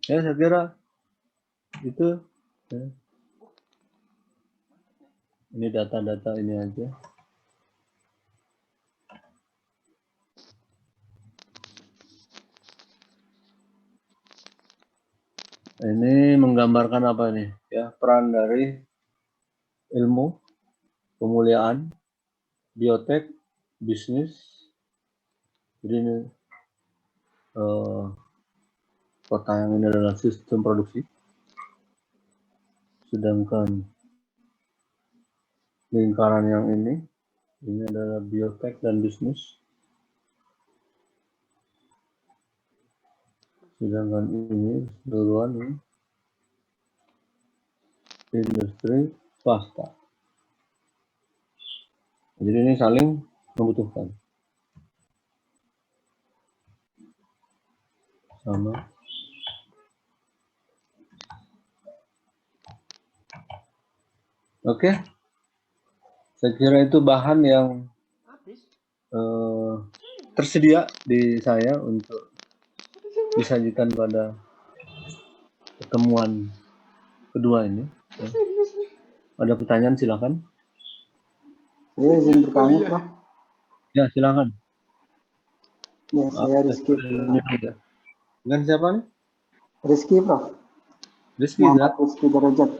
Ya, saya kira itu ya. Ini data-data ini aja. Ini menggambarkan apa nih? Ya, peran dari ilmu, pemuliaan, biotek, bisnis. Jadi ini kota yang ini adalah sistem produksi. Sedangkan lingkaran yang ini adalah biotek dan bisnis. Sedangkan ini seluruhan ini industri swasta. Jadi ini saling membutuhkan. Sama. Oke. Saya kira itu bahan yang tersedia di saya untuk disajikan pada pertemuan kedua ini. Ya. Ada pertanyaan silakan. Saya izin bertanya, Prof. Ya, silakan. Ya, saya Rizky. Dengan siapa nih? Rizky, Prof. Rizky, Muhammad Rizky Derajat.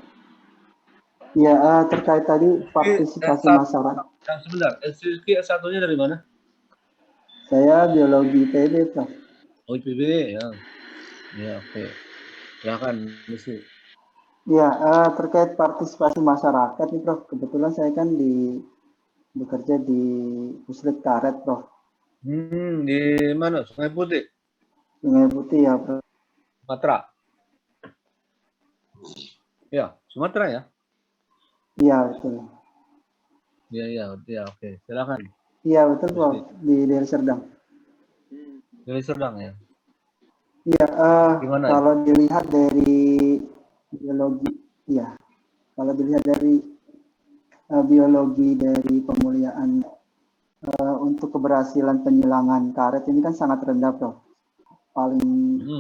Ya, terkait tadi partisipasi masyarakat. Sebentar, Rizky S1-nya dari mana? Saya biologi IPB, Prof. Oh, IPB, ya. Ya, oke. Silakan, Rizky. Ya, terkait partisipasi masyarakat nih, Prof. Kebetulan saya kan bekerja di Puslit Karet, Prof. Di mana? Sungai Putih? Sungai Putih ya, Prof. Sumatera? Ya, Sumatera ya? Iya, betul. Iya, oke. Silakan. Iya, betul, Prof. Di Deli Serdang. Deli Serdang ya? Iya, kalau itu? dilihat dari biologi, ya, kalau dilihat dari biologi dari pemuliaan untuk keberhasilan penyilangan karet ini kan sangat rendah, Prof. Paling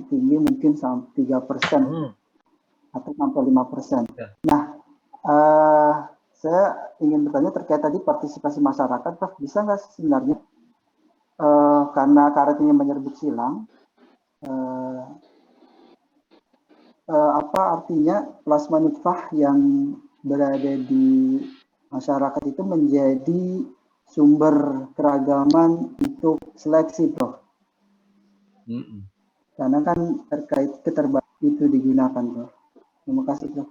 tinggi mungkin sampai 3% atau sampai 5%. Ya. Nah, saya ingin bertanya terkait tadi partisipasi masyarakat, Prof. Bisa nggak sebenarnya karena karet ini menyerbup silang, apa artinya plasma nutfah yang berada di masyarakat itu menjadi sumber keragaman untuk seleksi, Prof. Karena kan terkait keterbatasan itu digunakan, Prof. Terima kasih, Prof.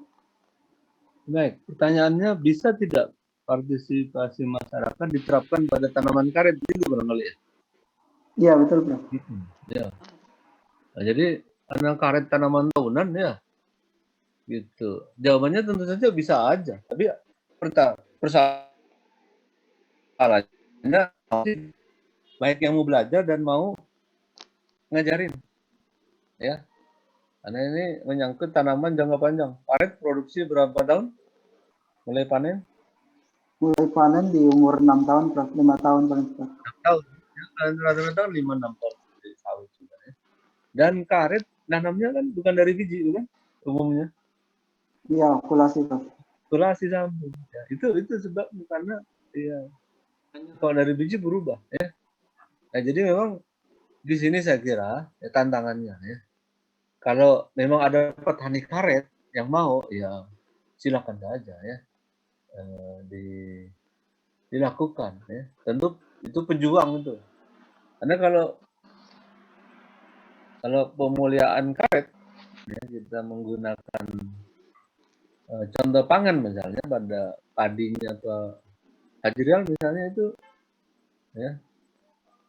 Baik, pertanyaannya bisa tidak partisipasi masyarakat diterapkan pada tanaman karet itu barangkali ya? Iya, betul, Prof. Ya. Nah, jadi karena karet tanaman tahunan ya, gitu. Jawabannya tentu saja bisa aja, tapi persoalannya baik yang mau belajar dan mau ngajarin, ya. Karena ini menyangkut tanaman jangka panjang. Karet produksi berapa tahun? Mulai panen? Mulai panen di umur 6 tahun, Prof. 5 tahun paling cepat. 6 tahun. Ya, rata-rata 5-6 tahun dari sawit juga ya. Dan karet nanamnya kan bukan dari biji, kan? Umumnya. Iya, okulasi, Prof. Okulasi sambung. Ya, itu sebabnya karena ya kalau dari biji berubah ya. Nah, jadi memang di sini saya kira ya, tantangannya ya. Kalau memang ada petani karet yang mau ya silakan saja ya dilakukan ya. Tentu itu pejuang itu. Karena kalau pemuliaan karet ya, kita menggunakan contoh pangan misalnya pada padinya atau hajrial misalnya itu ya,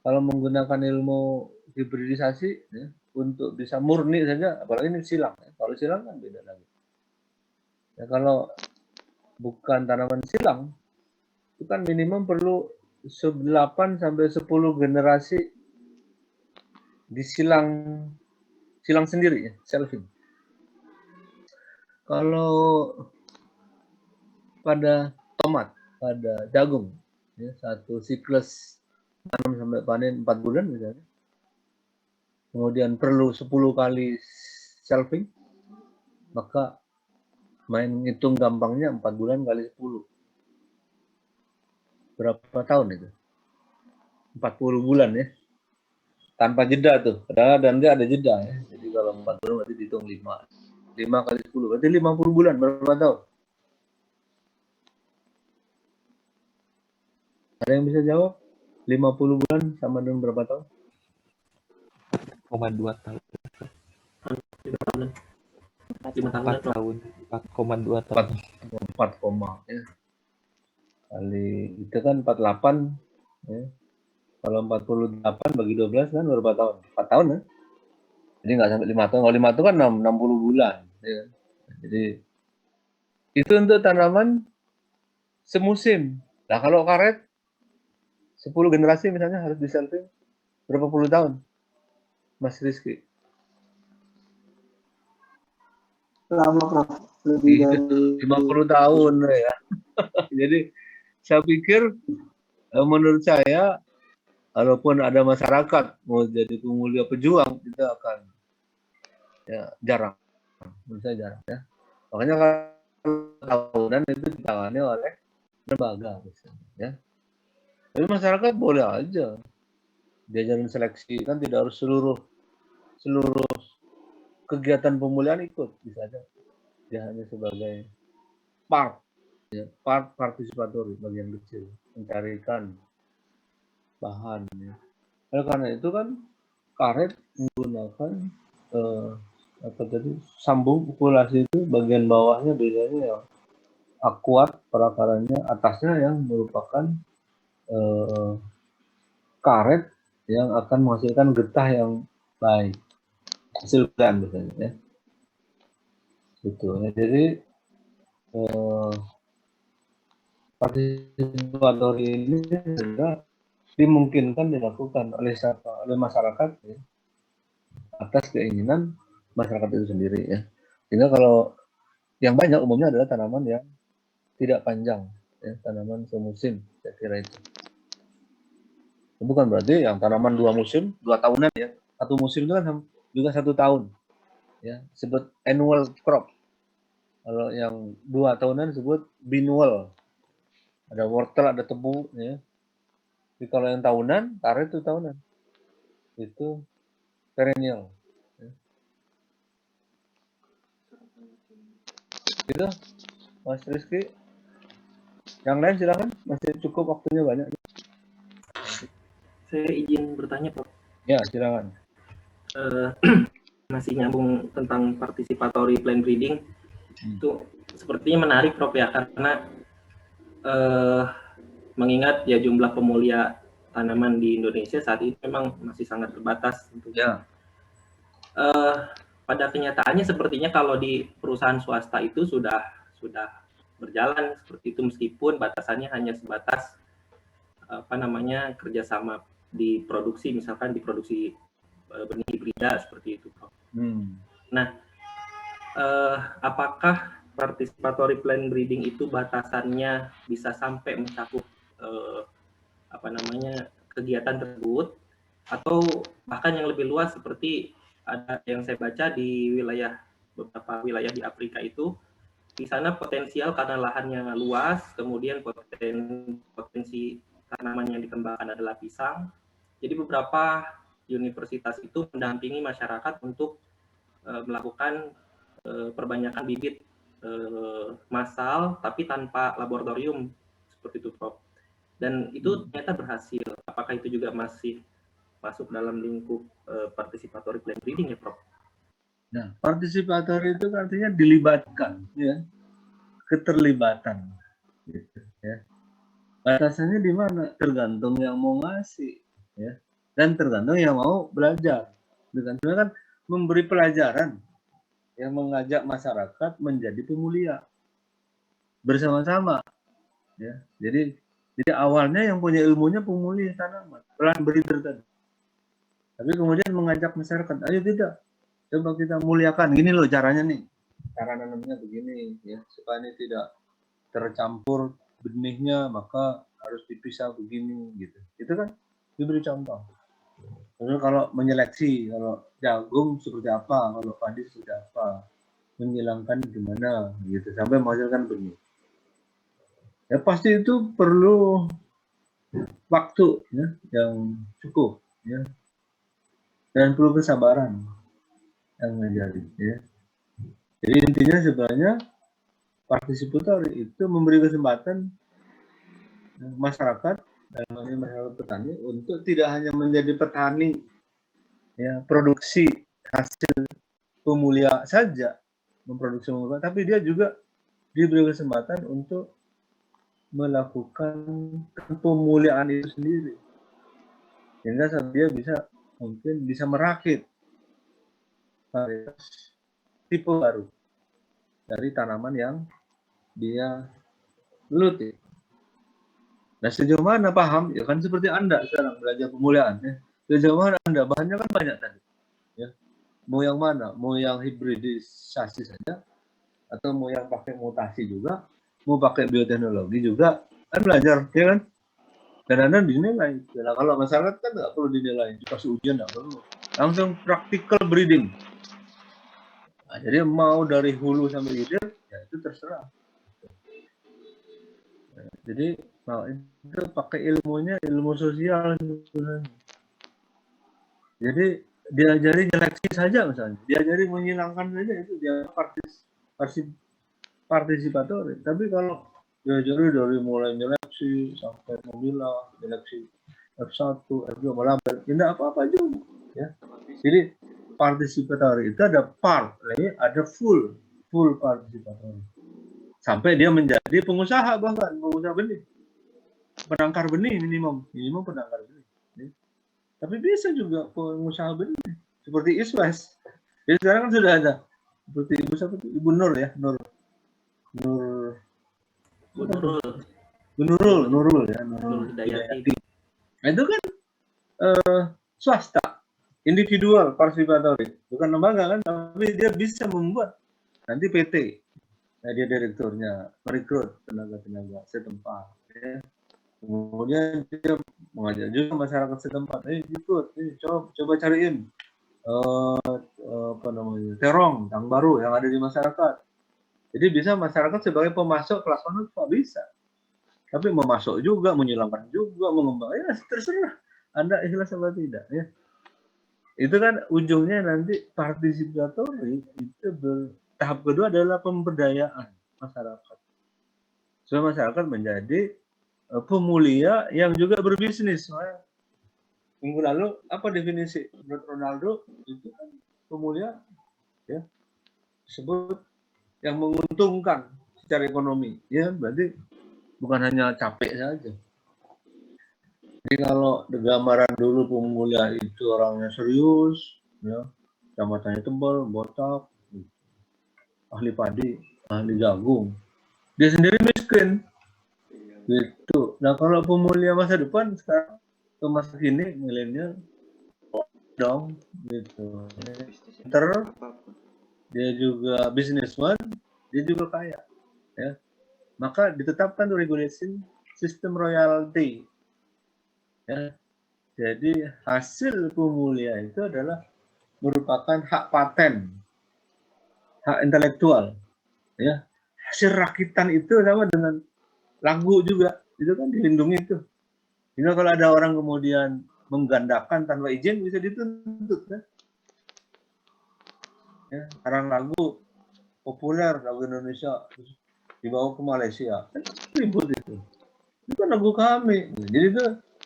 kalau menggunakan ilmu hibridisasi ya, untuk bisa murni saja, apalagi ini silang ya. Kalau silang kan beda lagi ya. Kalau bukan tanaman silang itu kan minimum perlu 8 sampai 10 generasi disilang sendiri ya, selfing. Kalau pada tomat, pada jagung ya, satu siklus tanam sampai panen 4 bulan misalnya, kemudian perlu 10 kali shelving, maka main ngitung gampangnya 4 bulan kali 10. Berapa tahun itu? 40 bulan ya. Tanpa jeda tuh. Padahal dan dia ada jeda ya. Jadi kalau 4 bulan berarti dihitung 5. 5 kali 10. Berarti 50 bulan. Berapa tahun? Ada yang bisa jawab? 50 bulan sama dengan berapa tahun? 4,2 tahun. 4 tahun. 4,2 tahun. 4, ya. Kali itu kan 48 ya. Kalau 48 bagi 12 kan berapa tahun? 4 tahun kan? Jadi nggak sampai 5 tahun. Kalau 5 tahun kan 60 bulan. Ya. Jadi itu untuk tanaman semusim. Nah kalau karet 10 generasi misalnya harus diselfing berapa puluh tahun? Mas Rizky? Lama, Prof. Lebih dari 50 tahun ya. Jadi saya pikir menurut saya walaupun ada masyarakat mau jadi pemulia pejuang itu akan ya jarang. Menurut saya jarang ya. Makanya kalau tahunan itu ditangani oleh lembaga misalnya ya. Tapi masyarakat boleh aja diajarin seleksi, kan tidak harus seluruh kegiatan pemulihan ikut, bisa aja dia hanya sebagai part ya, part partisipatori bagian kecil mencarikan bahan ya. Oleh karena itu kan karet menggunakan apa tadi sambung populasi itu bagian bawahnya biasanya ya akuat perakarannya, atasnya yang merupakan karet yang akan menghasilkan getah yang baik, hasilkan misalnya ya. Gitu ya. Jadi partisipatori ini juga dimungkinkan dilakukan oleh masyarakat ya, atas keinginan masyarakat itu sendiri ya. Sehingga kalau yang banyak umumnya adalah tanaman yang tidak panjang ya, tanaman semusim saya kira itu. Bukan berarti yang tanaman 2 musim 2 tahunan ya, satu musim itu kan juga 1 tahun ya, disebut annual crop. Kalau yang 2 tahunan disebut biennial, ada wortel ada tebu ya. Jadi kalau yang tahunan karet itu tahunan itu perennial ya. Gitu Mas Rizky, yang lain silakan, masih cukup waktunya banyak. Saya izin bertanya, Prof. Ya, silakan. Masih nyambung tentang participatory plant breeding. Itu sepertinya menarik, Prof, ya, karena mengingat ya jumlah pemulia tanaman di Indonesia saat ini memang masih sangat terbatas. Ya. Pada kenyataannya sepertinya kalau di perusahaan swasta itu sudah berjalan seperti itu, meskipun batasannya hanya sebatas kerjasama di produksi, misalkan di produksi benih hibrida seperti itu, Prof. Nah, apakah participatory plant breeding itu batasannya bisa sampai mencakup kegiatan tersebut, atau bahkan yang lebih luas seperti ada yang saya baca di beberapa wilayah di Afrika itu, di sana potensial karena lahannya luas, kemudian potensi tanaman yang dikembangkan adalah pisang. Jadi beberapa universitas itu mendampingi masyarakat untuk melakukan perbanyakan bibit massal tapi tanpa laboratorium seperti itu, Prof. Dan itu ternyata berhasil. Apakah itu juga masih masuk dalam lingkup participatory plant breeding ya, Prof? Nah, partisipatori itu artinya dilibatkan, ya, keterlibatan, gitu, ya. Batasannya di mana? Tergantung yang mau ngasih, ya, dan tergantung yang mau belajar. Dengan kan memberi pelajaran yang mengajak masyarakat menjadi pemulia bersama-sama, ya. Jadi awalnya yang punya ilmunya pemulia tanaman, pelan breeder tadi. Tapi kemudian mengajak masyarakat, ayo tidak, coba kita muliakan, gini loh caranya nih, cara nanamnya begini, ya, supaya ini tidak tercampur benihnya, maka harus dipisah begini, gitu. Itu kan diberi contoh. Lalu kalau menyeleksi, kalau jagung seperti apa, kalau padi seperti apa, menghilangkan gimana, gitu sampai menghasilkan benih. Ya pasti itu perlu waktu ya, yang cukup, ya, dan perlu kesabaran yang menjadi. Ya. Jadi intinya sebenarnya partisipatory itu memberi kesempatan masyarakat dan masyarakat petani untuk tidak hanya menjadi petani ya produksi hasil pemulia saja memproduksi pemulia, tapi dia juga diberi kesempatan untuk melakukan pemuliaan itu sendiri sehingga dia mungkin bisa merakit varietas tipe baru dari tanaman yang dia geluti. Nah, sejauh mana paham? Ya kan seperti Anda sekarang belajar pemuliaan. Ya. Sejauh mana Anda? Bahannya kan banyak tadi. Ya. Mau yang mana? Mau yang hibridisasi saja? Atau mau yang pakai mutasi juga? Mau pakai bioteknologi juga? Kan belajar, ya kan? Dan Anda dinilai. Ya, kalau masyarakat kan nggak perlu dinilai. Dikasih ujian nggak perlu. Langsung practical breeding. Nah, jadi mau dari hulu sampai hilir, ya itu terserah. Nah, jadi nah, itu pakai ilmunya, ilmu sosial sebenarnya. Jadi diajari seleksi saja misalnya, diajari menghilangkan saja itu dia partisipatori. Tapi kalau diajari dari mulai seleksi sampai memilah, seleksi F1, F2, melabel, tidak apa-apa juga. Ya. Jadi partisipatori itu ada part, ada full partisipatori. Sampai dia menjadi pengusaha bahkan, pengusaha benih. Penangkar benih minimum penangkar benih. Ya. Tapi bisa juga pengusaha benih seperti East West. Jadi sekarang kan sudah ada seperti Ibu Nur ya, Nurul Hidayati. Nah, itu kan swasta, individual participatory, bukan lembaga kan, tapi dia bisa membuat nanti PT. Nah, dia direkturnya merekrut tenaga-tenaga setempat. Ya. Kemudian dia mengajak juga masyarakat setempat, ikut, coba cariin terong yang baru yang ada di masyarakat. Jadi bisa masyarakat sebagai pemasok kelas manusia bisa. Tapi memasok juga, menyilangkan juga, mengembangkan, ya terserah Anda ikhlas atau tidak. Ya. Itu kan ujungnya nanti partisipatori itu tahap kedua adalah pemberdayaan masyarakat. Supaya masyarakat menjadi pemulia yang juga berbisnis. Minggu lalu apa definisi menurut Ronaldo itu kan pemulia ya disebut yang menguntungkan secara ekonomi ya berarti bukan hanya capek saja. Jadi kalau gambaran dulu pemulia itu orangnya serius ya kacamatannya tebal botak ahli padi ahli jagung dia sendiri miskin gitu. Nah kalau pemulia masa depan sekarang ke masa kini milenial dong gitu. Pinter, dia juga businessman, dia juga kaya. Ya. Maka ditetapkan regulation sistem royalty. Ya. Jadi hasil pemulia itu adalah merupakan hak paten, hak intelektual. Ya. Hasil rakitan itu sama dengan lagu juga, itu kan dilindungi itu. Jadi kalau ada orang kemudian menggandakan tanpa izin bisa dituntut kan. Ya, karang lagu populer lagu Indonesia dibawa ke Malaysia kan ribut itu kan lagu kami jadi itu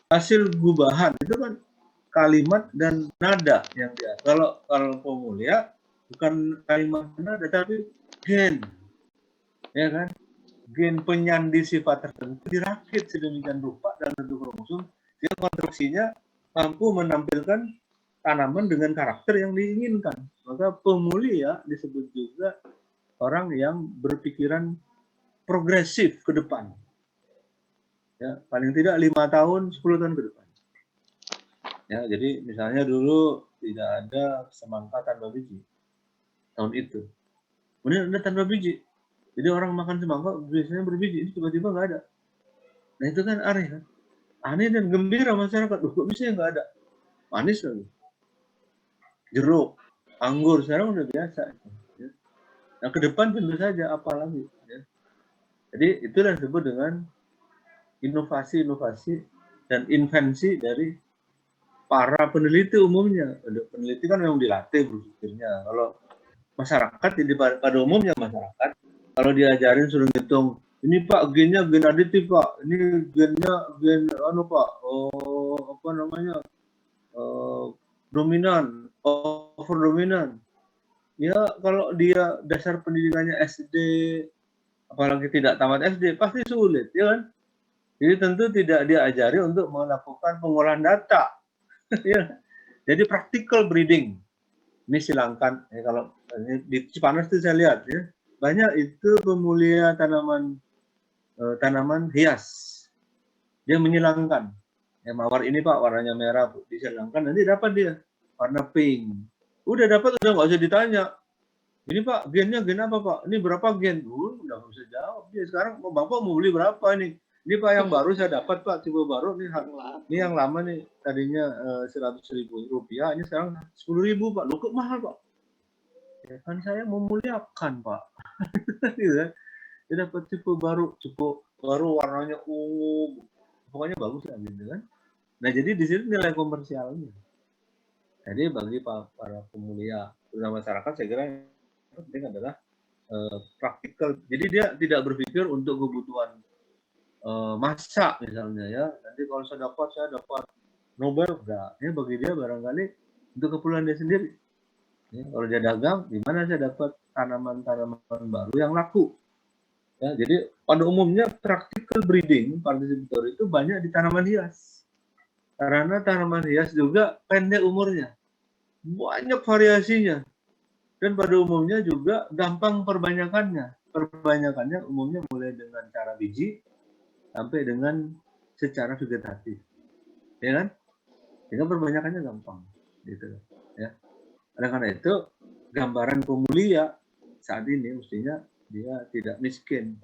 hasil gubahan itu kan kalimat dan nada yang dia kalau pemulia bukan kalimat nada tapi gen ya kan gen penyandi sifat tertentu dirakit sedemikian rupa dalam bentuk kromosom dia konstruksinya mampu menampilkan tanaman dengan karakter yang diinginkan. Maka pemulia disebut juga orang yang berpikiran progresif ke depan. Ya, paling tidak 5 tahun, 10 tahun ke depan. Ya, jadi misalnya dulu tidak ada semangka tanpa biji. Tahun itu. Kemudian ada tanpa biji. Jadi orang makan semangka biasanya berbiji, ini tiba-tiba nggak ada. Nah itu kan aneh kan? Aneh dan gembira masyarakat. Kok bisa nggak ada? manis lagi. Jeruk, anggur sekarang udah biasa. Ya. Nah ke depan tentu saja apalagi. Ya. Jadi itulah disebut dengan inovasi-inovasi dan invensi dari para peneliti umumnya. Peneliti kan memang dilatih berpikirnya. Kalau masyarakat, jadi pada umumnya masyarakat, kalau diajarin suruh ngitung, ini Pak gennya gen aditif Pak, ini gennya gen anu Pak, apa namanya, dominan, over dominan. Ya kalau dia dasar pendidikannya SD, apalagi tidak tamat SD, pasti sulit, ya kan? Jadi tentu tidak diajari untuk melakukan pengolahan data. Ya. Jadi practical breeding. Ini silangkan, ya, kalau ini di Cipanas itu saya lihat ya, banyak itu pemulia tanaman hias. Dia menyilangkan. Ya, mawar ini Pak warnanya merah, disilangkan nanti dapat dia warna pink. Udah dapat, udah nggak usah ditanya. Ini Pak gennya gen apa Pak? Ini berapa gen? Udah nggak usah jawab. Dia sekarang Bapak mau beli berapa ini? Ini Pak yang baru saya dapat Pak, tipe baru nih. Ini yang lama nih tadinya 100.000 rupiah, ini sekarang 10.000 Pak. Loh kok mahal Pak? Ya kan saya memuliakan Pak. Gitu. Dia dapat tipe baru warnanya ungu, pokoknya bagus lah gitu kan. Nah jadi di sini nilai komersialnya. Jadi bagi para pemulia terutama masyarakat saya kira yang penting adalah praktikal. Jadi dia tidak berpikir untuk kebutuhan masa misalnya ya. Nanti kalau saya dapat Nobel enggak. Ya bagi dia barangkali untuk keperluan dia sendiri. Ya, kalau dia dagang, di mana saya dapat tanaman-tanaman baru yang laku. Ya, jadi pada umumnya practical breeding participatory itu banyak di tanaman hias. Karena tanaman hias juga pendek umurnya. Banyak variasinya. Dan pada umumnya juga gampang perbanyakannya. Perbanyakannya umumnya mulai dengan cara biji sampai dengan secara vegetatif. Ya kan? Sehingga perbanyakannya gampang. Gitu. Ya. Oleh karena itu, gambaran pemulia saat ini mestinya dia tidak miskin.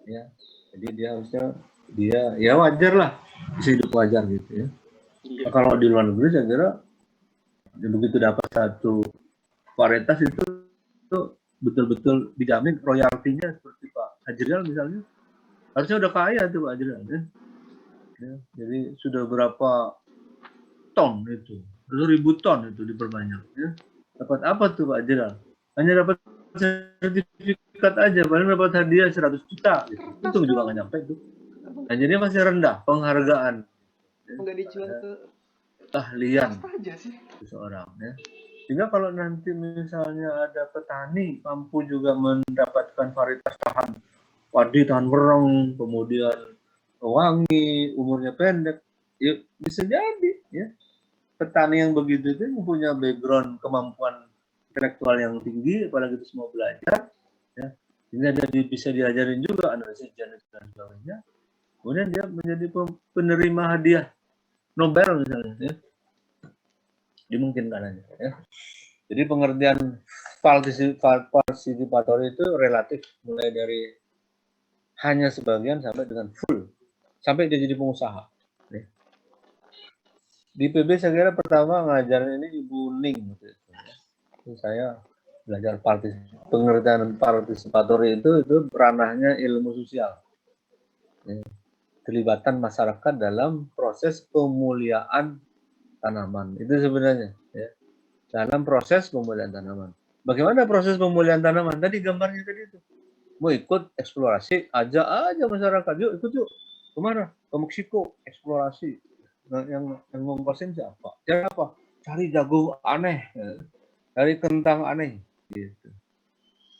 Ya. Jadi dia harusnya ya wajar lah bisa hidup wajar gitu ya. Nah, kalau di luar negeri saya kira begitu dapat satu varietas itu betul-betul dijamin royaltinya seperti Pak Hajrial misalnya, harusnya udah kaya tuh Pak Hajrial ya. Jadi sudah berapa ton itu, 1.000 ton itu diperbanyak ya. Dapat apa tuh Pak Hajrial? Hanya dapat sertifikat aja, paling dapat hadiah 100 juta gitu. Untung juga nggak nyampe tuh. Nah jadi masih rendah penghargaan. Nggak dijual ke keahlian seseorang ya. Sehingga kalau nanti misalnya ada petani mampu juga mendapatkan varietas tahan padi, tahan bereng, kemudian wangi, umurnya pendek, ya bisa jadi ya. Petani yang begitu itu mempunyai background kemampuan intelektual yang tinggi, apalagi itu semua belajar ya. Sehingga dia bisa diajarin juga analisis genetik dan sebagainya. Kemudian dia menjadi penerima hadiah Nobel misalnya ya. Dimungkinkan aja ya. Jadi pengertian participatory itu relatif mulai dari hanya sebagian sampai dengan full sampai dia jadi pengusaha ya. Di PB saya kira pertama ngajarin ini Ibu Ning gitu ya. Saya belajar pengertian participatory itu ranahnya ilmu sosial ya. Terlibatan masyarakat dalam proses pemuliaan tanaman itu sebenarnya ya. Dalam proses pemulihan tanaman. Bagaimana proses pemulihan tanaman? Tadi gambarnya tadi itu. Mau ikut eksplorasi, ajak aja masyarakat. Yuk ikut yuk. Kemana? Ke Meksiko, eksplorasi. Nah, yang mau nguasain siapa? Cari apa? Cari jagung aneh. Cari kentang aneh. Gitu.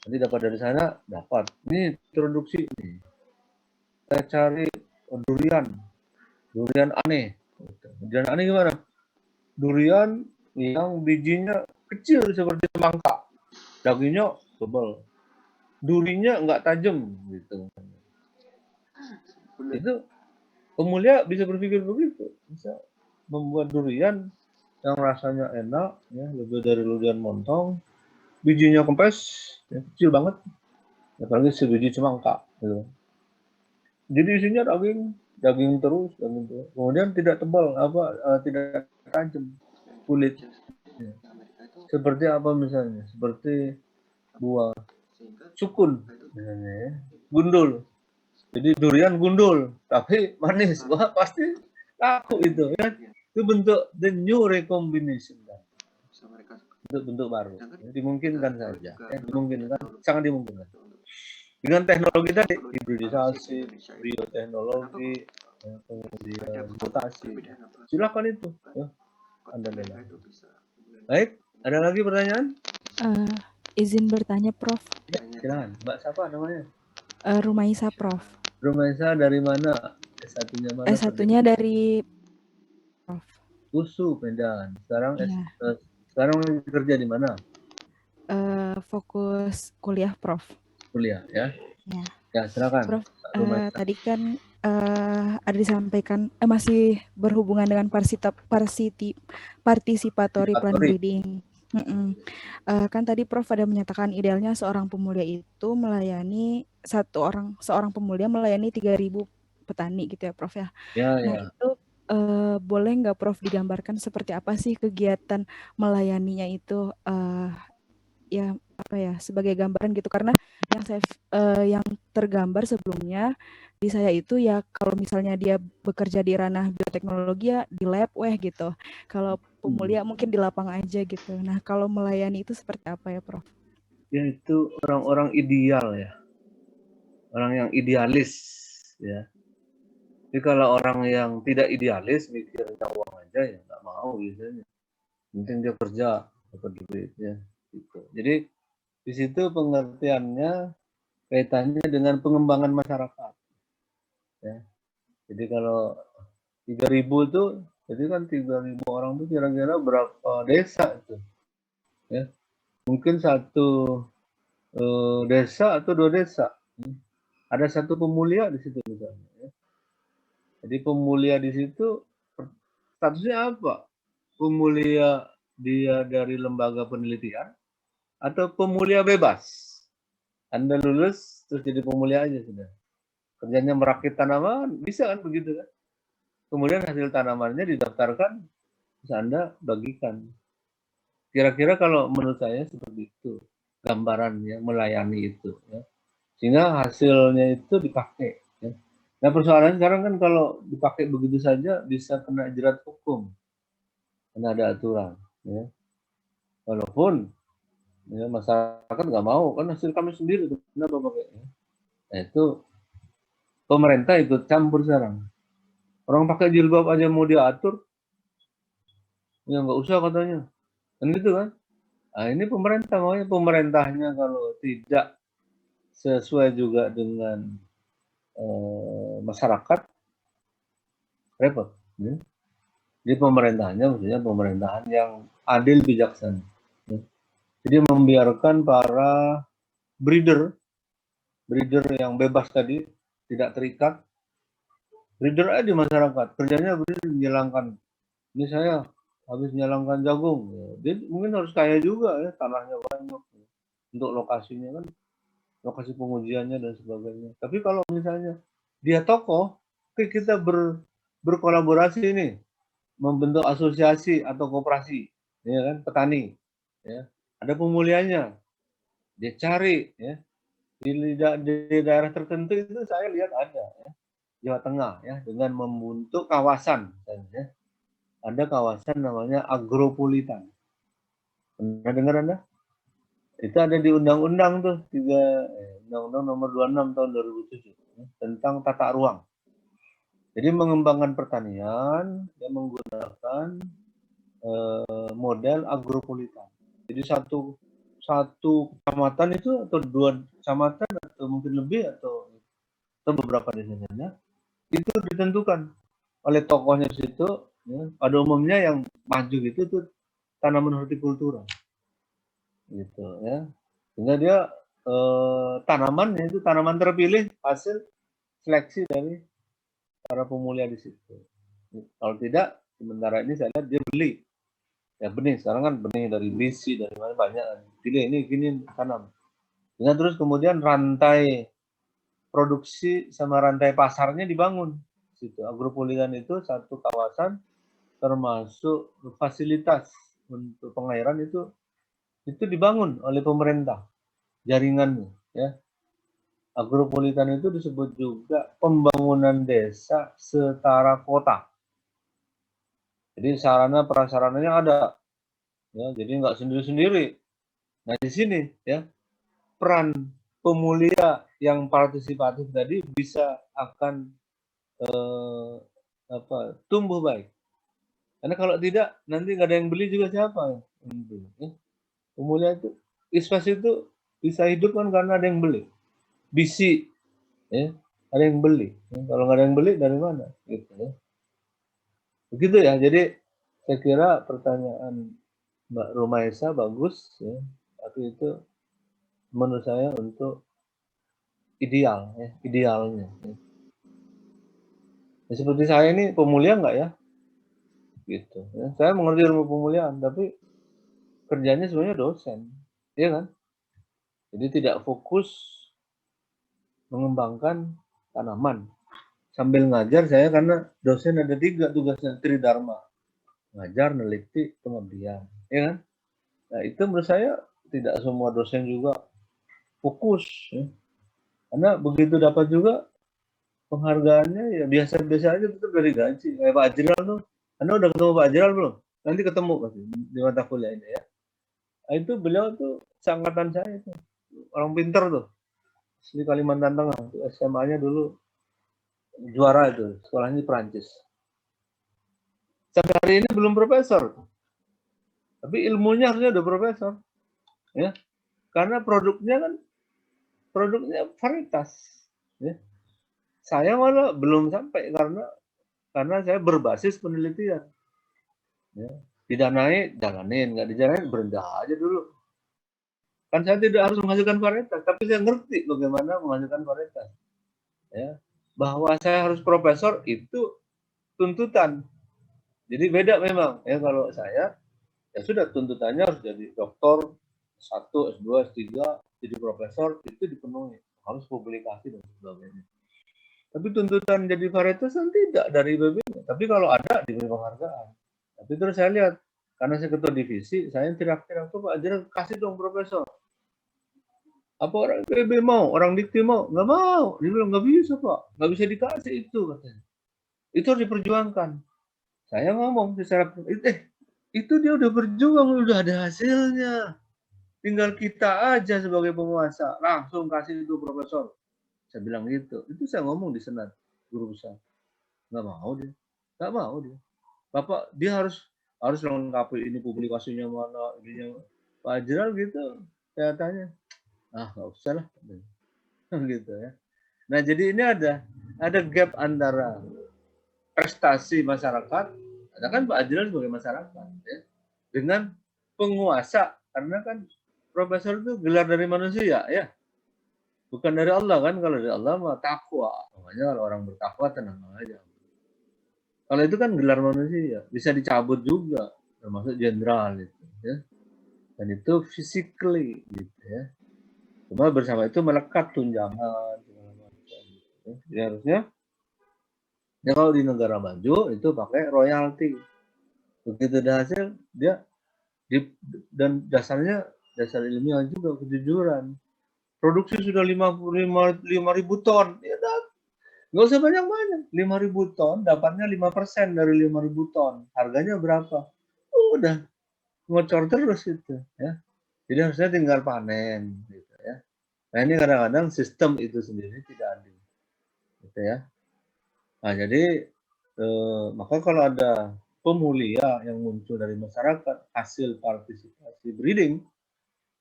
Nanti dapat dari sana, dapat. Ini introduksi. Nih. Kita cari durian. Durian aneh. Durian aneh gimana? Durian yang bijinya kecil seperti semangka, dagingnya tebal, durinya nggak tajam gitu. Itu pemulia bisa berpikir begitu, bisa membuat durian yang rasanya enak, ya lebih dari durian montong, bijinya kempes, ya, kecil banget, apalagi sebiji semangka. Gitu. Jadi isinya daging daging terus. Kemudian tidak tebal, tidak tajam kulit. Ya. Seperti apa misalnya? Seperti buah sukun, misalnya, ya. Gundul. Jadi durian gundul, tapi manis. Wah, pasti laku itu. Ya. Itu bentuk the new recombination. Bentuk baru. Dimungkinkan saja. Ya, dimungkinkan, sangat dimungkinkan. Dengan teknologi tadi, hibridisasi, bioteknologi, ya, kemudian mutasi. Silakan itu. Ya. Baik, ada lagi pertanyaan? Izin bertanya, Prof. Ya, silakan. Mbak siapa namanya? Rumaisa, Prof. Rumaisa dari mana? S1-nya mana? S1-nya dari Prof. USU Medan. Sekarang Iya. sekarang kerja di mana? Fokus kuliah, Prof. Kuliah, ya. Ya. Ya, silakan. Prof, tadi kan ada disampaikan masih berhubungan dengan participatory plan breeding. Kan tadi Prof ada menyatakan idealnya seorang pemulia itu melayani seorang pemulia melayani 3.000 petani gitu ya, Prof ya. Nah, itu boleh nggak Prof digambarkan seperti apa sih kegiatan melayaninya itu, ya apa ya, sebagai gambaran gitu, karena yang tergambar sebelumnya di saya itu ya kalau misalnya dia bekerja di ranah bioteknologi ya di lab gitu. Kalau pemulia mungkin di lapang aja gitu. Nah, kalau melayani itu seperti apa ya, Prof? Ya, itu orang-orang ideal ya. Orang yang idealis ya. Jadi kalau orang yang tidak idealis mikirnya uang aja ya nggak mau biasanya. Penting dia kerja dapat duit ya. Gitu. Jadi di situ pengertiannya kaitannya dengan pengembangan masyarakat. Ya. Jadi kalau 3.000 itu, jadi kan 3.000 orang itu kira-kira berapa desa itu? Ya. Mungkin satu desa atau 2 desa. Ada satu pemulia di situ misalnya. Ya. Jadi pemulia di situ statusnya apa? Pemulia dia dari lembaga penelitian atau pemulia bebas? Anda lulus terus jadi pemulia aja sudah. Kerjanya merakit tanaman, bisa kan begitu kan? Kemudian hasil tanamannya didaftarkan, terus Anda bagikan. Kira-kira kalau menurut saya seperti itu gambarannya melayani itu. Ya. Sehingga hasilnya itu dipakai. Ya. Nah persoalannya sekarang kan kalau dipakai begitu saja bisa kena jerat hukum. Karena ada aturan. Ya. Walaupun ya, masyarakat nggak mau, kan hasil kami sendiri. Kenapa pakai? Nah itu pemerintah ikut campur sekarang. Orang pakai jilbab aja mau diatur, ya nggak usah katanya. Kan gitu kan? Nah ini pemerintah maunya, pemerintahnya kalau tidak sesuai juga dengan masyarakat, repot. Ya. Jadi pemerintahnya maksudnya pemerintahan yang adil bijaksana. Ya. Jadi membiarkan para breeder yang bebas tadi, tidak terikat, breeder aja di masyarakat, kerjanya breeder menjelangkan. Ini saya habis menyalangkan jagung, ya. Dia mungkin harus kaya juga ya, tanahnya banyak ya. Untuk lokasinya kan, lokasi pengujiannya dan sebagainya. Tapi kalau misalnya dia tokoh, kita berkolaborasi nih, membentuk asosiasi atau koperasi, ya kan, petani, ya. Ada pemulianya, dia cari, ya. Di daerah tertentu itu saya lihat ada, ya. Jawa Tengah, ya, dengan membentuk kawasan, ya. Ada kawasan namanya agropolitan. Pernah dengar Anda? Itu ada di undang-undang tuh, Undang-Undang nomor 26 tahun 2007 ya, tentang tata ruang. Jadi mengembangkan pertanian dan menggunakan model agropolitan. Jadi satu kecamatan itu atau 2 kecamatan atau mungkin lebih atau beberapa desanya itu ditentukan oleh tokohnya di situ. Ya, pada umumnya yang maju gitu tuh tanaman hortikultura, gitu ya. Sehingga dia tanamannya itu tanaman terpilih hasil seleksi dari para pemulia di situ. Kalau tidak, sementara ini saya lihat dia beli ya benih. Sekarang kan benih dari bisi dari mana banyak. Pilih ini gini tanam. Sehingga terus kemudian rantai produksi sama rantai pasarnya dibangun. situ. Agropulitan itu satu kawasan termasuk fasilitas untuk pengairan itu dibangun oleh pemerintah, jaringannya, ya. Agropulitan itu disebut juga pembangunan desa setara kota. Jadi sarana prasarananya ada, ya. Jadi nggak sendiri-sendiri. Nah di sini, ya, peran pemulia yang partisipatif tadi bisa akan tumbuh baik. Karena kalau tidak, nanti nggak ada yang beli juga siapa? Ya. Pemulia itu, ISPAS itu bisa hidup kan karena ada yang beli. Bisi, ya, ada yang beli. Ya, kalau nggak ada yang beli, dari mana? Gitu, ya. Begitu ya, jadi saya kira pertanyaan Mbak Rumaisa bagus, ya. Tapi itu menurut saya untuk ideal, ya, idealnya. Ya. Ya, seperti saya ini pemulia nggak ya? Gitu. Ya. Saya mengerti ilmu pemuliaan, tapi kerjanya sebenarnya dosen, ya kan? Jadi tidak fokus mengembangkan tanaman. Sambil ngajar saya karena dosen ada 3 tugasnya Tridharma. Ngajar, neliti, pengabdian, ya kan? Nah itu menurut saya tidak semua dosen juga fokus, ya. Karena begitu dapat juga penghargaannya ya biasa-biasa aja, tetap dari gaji. Kayak Pak Ajral tuh, Anda udah ketemu Pak Ajral belum? Nanti ketemu pasti di mata kuliah ini, ya. Nah, itu beliau tuh seangkatan saya tuh, orang pinter tuh, di Kalimantan Tengah. SMA-nya dulu juara itu, sekolahnya di Perancis. Sampai hari ini belum profesor, tapi ilmunya harusnya udah profesor, ya. Karena produknya varietas, ya. Saya malah belum sampai karena saya berbasis penelitian, ya. Didanai, jalanin, nggak dijalanin, berhenti aja dulu. Kan saya tidak harus menghasilkan varietas, tapi saya ngerti bagaimana menghasilkan varietas, ya. Bahwa saya harus profesor itu tuntutan. Jadi beda memang, ya. Kalau saya ya sudah tuntutannya harus jadi doktor S1, S2, S3, jadi profesor itu dipenuhi, harus publikasi dan sebagainya. Tapi tuntutan jadi varietas kan tidak dari IPB. Tapi kalau ada diberi penghargaan. Tapi terus saya lihat, karena saya ketua divisi, saya teriak-teriak tuh Pak Ajral kasih dong profesor. Apa orang IPB mau, orang Dikti mau? Nggak mau. Dia bilang nggak bisa Pak, nggak bisa dikasih itu katanya. Itu harus diperjuangkan. Saya ngomong secara itu dia udah berjuang, udah ada hasilnya. Tinggal kita aja sebagai penguasa langsung kasih itu profesor. Saya bilang gitu. Itu saya ngomong di Senat, guru besar. Nggak mau dia. Nggak mau dia. Bapak, dia harus lengkapi ini publikasinya mana, ininya. Pak Ajral gitu. Saya tanya, nggak usah lah. Gitu, ya. Nah, jadi ini ada gap antara prestasi masyarakat, ada kan Pak Ajral sebagai masyarakat, ya, dengan penguasa, karena kan profesor itu gelar dari manusia, ya, bukan dari Allah kan. Kalau dari Allah mah takwa, makanya kalau orang bertakwa tenang aja. Kalau itu kan gelar manusia, bisa dicabut juga, termasuk jenderal itu, ya. Dan itu physically, gitu, ya. Cuma bersama itu melekat tunjangan segala macam, gitu, ya. Jadi harusnya ya kalau di negara maju itu pakai royalti. Begitu ada hasil dia dan dasarnya dasar ilmiah juga kejujuran. Produksi sudah 5.000 ton, ya nggak usah banyak-banyak. 5.000 ton dapatnya 5% dari 5.000 ton. Harganya berapa? Udah ngocor terus itu, ya. Jadi harusnya tinggal panen, gitu, ya. Nah ini kadang-kadang sistem itu sendiri tidak adil, gitu, ya. Nah, jadi maka kalau ada pemulia yang muncul dari masyarakat hasil partisipasi breeding,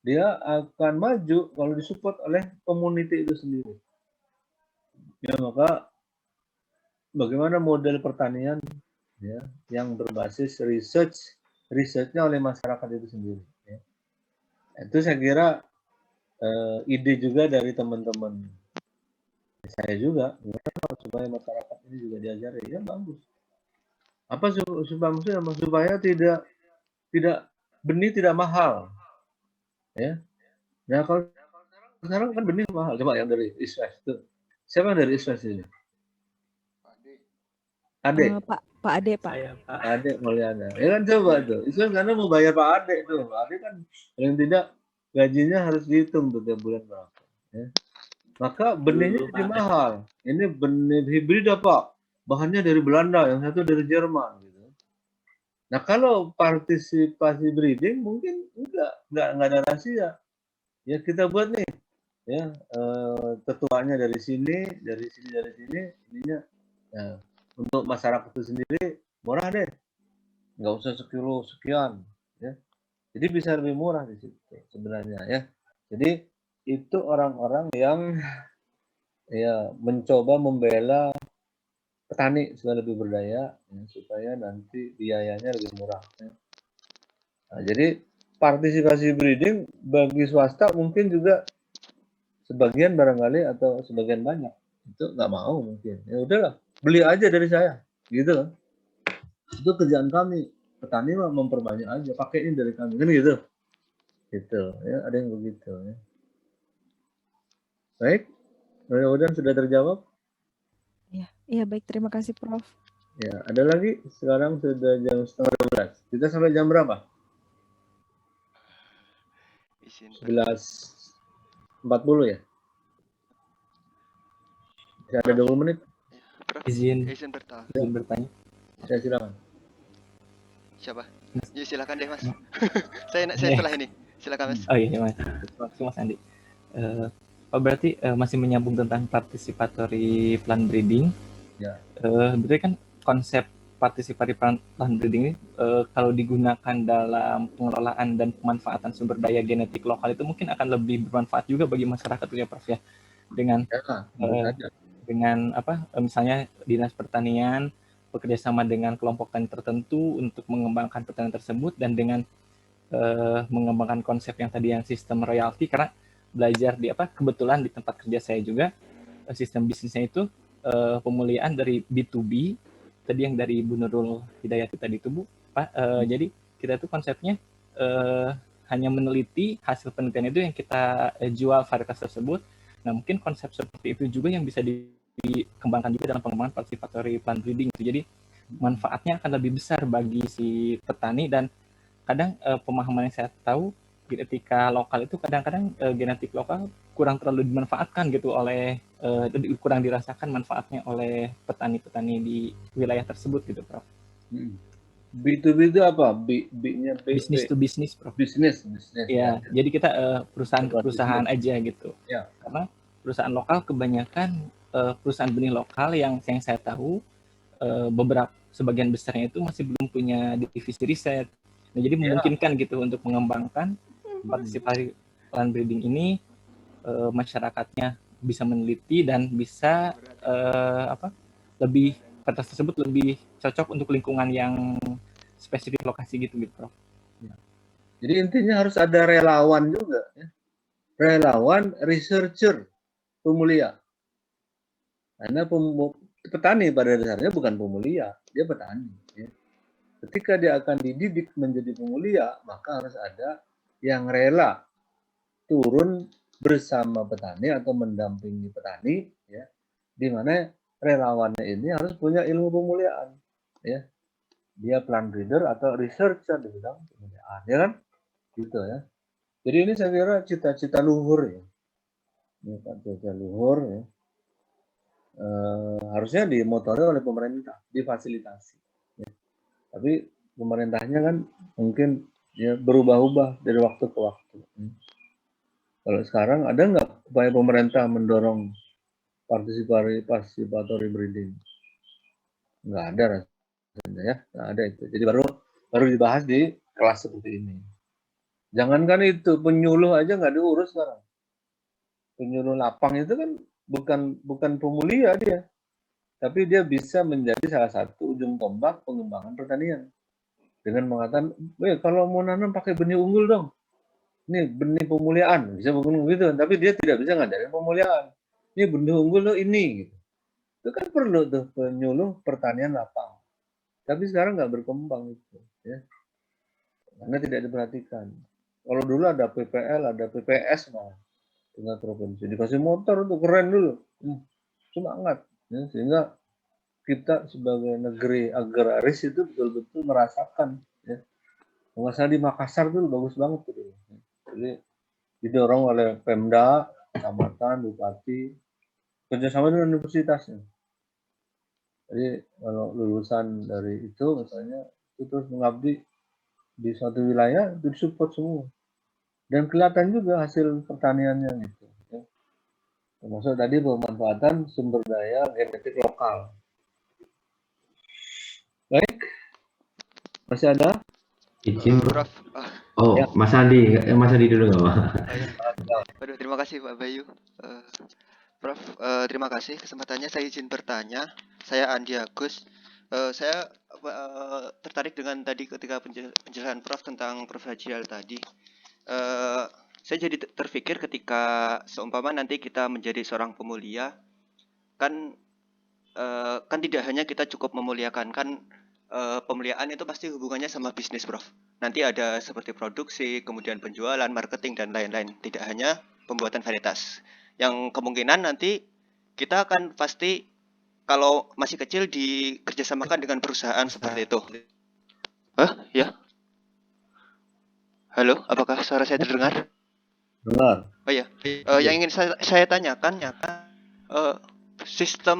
dia akan maju kalau disupport oleh community itu sendiri. Ya, maka bagaimana model pertanian, ya, yang berbasis risetnya oleh masyarakat itu sendiri, ya. Itu saya kira ide juga dari teman-teman saya juga, supaya masyarakat ini juga diajari, ya bagus. Apa supaya tidak benih tidak mahal, ya. Nah kalau sekarang kan benih mahal. Coba yang dari ISWAS itu, siapa yang dari ISWAS ini? Ade, Pak Ade, Pak. Saya Pak. Ade Mulyana. Ya kan coba tuh. Itu kan karena mau bayar Pak Ade tuh. Pak Ade kan paling tidak gajinya harus dihitung tuh tiap bulan berapa. Ya. Maka benihnya Dulu, jadi Pak. mahal. Ini benih hibrid apa? Bahannya dari Belanda, yang satu dari Jerman. Gitu. Nah kalau partisipasi breeding mungkin nggak ada rahasia. Ya kita buat nih, ya ketuanya dari sini, ininya. Nah, untuk masyarakat itu sendiri murah deh, nggak usah sekilo sekian, ya. Jadi bisa lebih murah di situ sebenarnya ya. Jadi itu orang-orang yang ya mencoba membela petani supaya lebih berdaya, ya, supaya nanti biayanya lebih murah. Ya. Nah, jadi partisipasi breeding bagi swasta mungkin juga sebagian barangkali atau sebagian banyak itu nggak mau mungkin. Ya udahlah, beli aja dari saya, gitu loh. Itu kerjaan kami. Petani mah memperbanyak aja, pakai ini dari kami kan gitu. Gitu ya, ada yang begitu ya. Baik, mudah-mudahan sudah terjawab. Iya, baik. Terima kasih, Prof. Ya, ada lagi. Sekarang sudah jam 11:30. Kita sampai jam berapa? 11:40 ya? Masih ada 20 menit. Izin Izin bertanya. Saya silakan. Siapa? Ya silakan deh Mas. saya setelah ini. Silakan Mas. Oh iya Mas. Mas Andi. Berarti masih menyambung tentang participatory plant breeding. Ya. Berarti kan konsep participatory plant breeding ini kalau digunakan dalam pengelolaan dan pemanfaatan sumber daya genetik lokal itu mungkin akan lebih bermanfaat juga bagi masyarakat ya Prof ya. Dengan dengan apa misalnya Dinas Pertanian bekerjasama dengan kelompok tani tertentu untuk mengembangkan pertanian tersebut dan dengan mengembangkan konsep yang tadi yang sistem royalti, karena belajar di kebetulan di tempat kerja saya juga sistem bisnisnya itu pemuliaan dari B2B tadi yang dari Bu Nurul Hidayat tadi itu Bu Pak. Jadi kita tuh konsepnya hanya meneliti hasil penelitian itu yang kita jual varietas tersebut. Nah mungkin konsep seperti itu juga yang bisa dikembangkan juga dalam pengembangan participatory plant breeding itu. Jadi manfaatnya akan lebih besar bagi si petani, dan kadang pemahaman yang saya tahu genetika lokal itu kadang-kadang genetik lokal kurang terlalu dimanfaatkan gitu oleh kurang dirasakan manfaatnya oleh petani-petani di wilayah tersebut gitu Prof. B2B itu apa? B-nya business to business Prof. Bisnis. Ya, jadi kita perusahaan ke perusahaan aja gitu. Ya. Karena perusahaan lokal kebanyakan perusahaan benih lokal yang saya tahu beberapa sebagian besarnya itu masih belum punya divisi riset. Nah, jadi memungkinkan gitu untuk mengembangkan partisipasi plant breeding ini, masyarakatnya bisa meneliti dan bisa lebih varietas tersebut lebih cocok untuk lingkungan yang spesifik lokasi gitu Prof. Ya. Jadi intinya harus ada relawan juga, ya. Relawan, researcher, pemulia. Karena petani pada dasarnya bukan pemulia, dia petani. Ya. Ketika dia akan dididik menjadi pemulia, maka harus ada yang rela turun bersama petani atau mendampingi petani, ya, di mana relawannya ini harus punya ilmu pemuliaan, ya. Dia plant breeder atau researcher di bidang pemuliaan, ya kan? Gitu ya. Jadi ini saya kira cita-cita luhur ya. Ini cita-cita luhur ya. Harusnya dimotori oleh pemerintah, difasilitasi. Ya. Tapi pemerintahnya kan mungkin ya berubah-ubah dari waktu ke waktu. Kalau sekarang ada nggak upaya pemerintah mendorong participatory breeding? Nggak ada rasanya ya, nggak ada itu. Jadi baru dibahas di kelas seperti ini. Jangankan itu, penyuluh aja nggak diurus sekarang. Penyuluh lapang itu kan bukan pemulia dia, tapi dia bisa menjadi salah satu ujung tombak pengembangan pertanian dengan mengatakan, kalau mau nanam pakai benih unggul dong, ini benih pemuliaan, bisa begitu, tapi dia tidak bisa ngajarin pemuliaan. Ini benih unggul loh ini, gitu. Itu kan perlu tuh penyuluh pertanian lapang. Tapi sekarang nggak berkembang itu, ya, karena tidak diperhatikan. Kalau dulu ada PPL, ada PPS malah tingkat provinsi dikasih motor tuh keren dulu, semangat, ya, sehingga kita sebagai negeri agraris itu betul-betul merasakan ya. Masalah di Makassar tuh bagus banget gitu. Jadi didorong oleh Pemda, kecamatan, bupati, kerjasama dengan universitasnya. Jadi kalau lulusan dari itu misalnya itu terus mengabdi di suatu wilayah itu disupport semua. Dan kelihatan juga hasil pertaniannya gitu. Ya. Termasuk tadi pemanfaatan sumber daya genetik lokal. Baik, masih ada? Izin, Prof. Oh, Ya. Mas Andi dulu nggak, Pak? Waduh, terima kasih Pak Bayu. Prof, terima kasih kesempatannya. Saya izin bertanya. Saya Andi Agus. Saya tertarik dengan tadi ketika penjelasan Prof tentang Prof Hajrial tadi. Saya jadi terpikir ketika seumpama nanti kita menjadi seorang pemulia, kan tidak hanya kita cukup memuliakan, kan pemuliaan itu pasti hubungannya sama bisnis, Prof. Nanti ada seperti produksi, kemudian penjualan, marketing, dan lain-lain. Tidak hanya pembuatan varietas. Yang kemungkinan nanti kita akan pasti kalau masih kecil dikerjasamakan dengan perusahaan seperti itu. Ya? Halo, apakah suara saya terdengar? Dengar. Oh ya, yang ingin saya tanyakan, sistem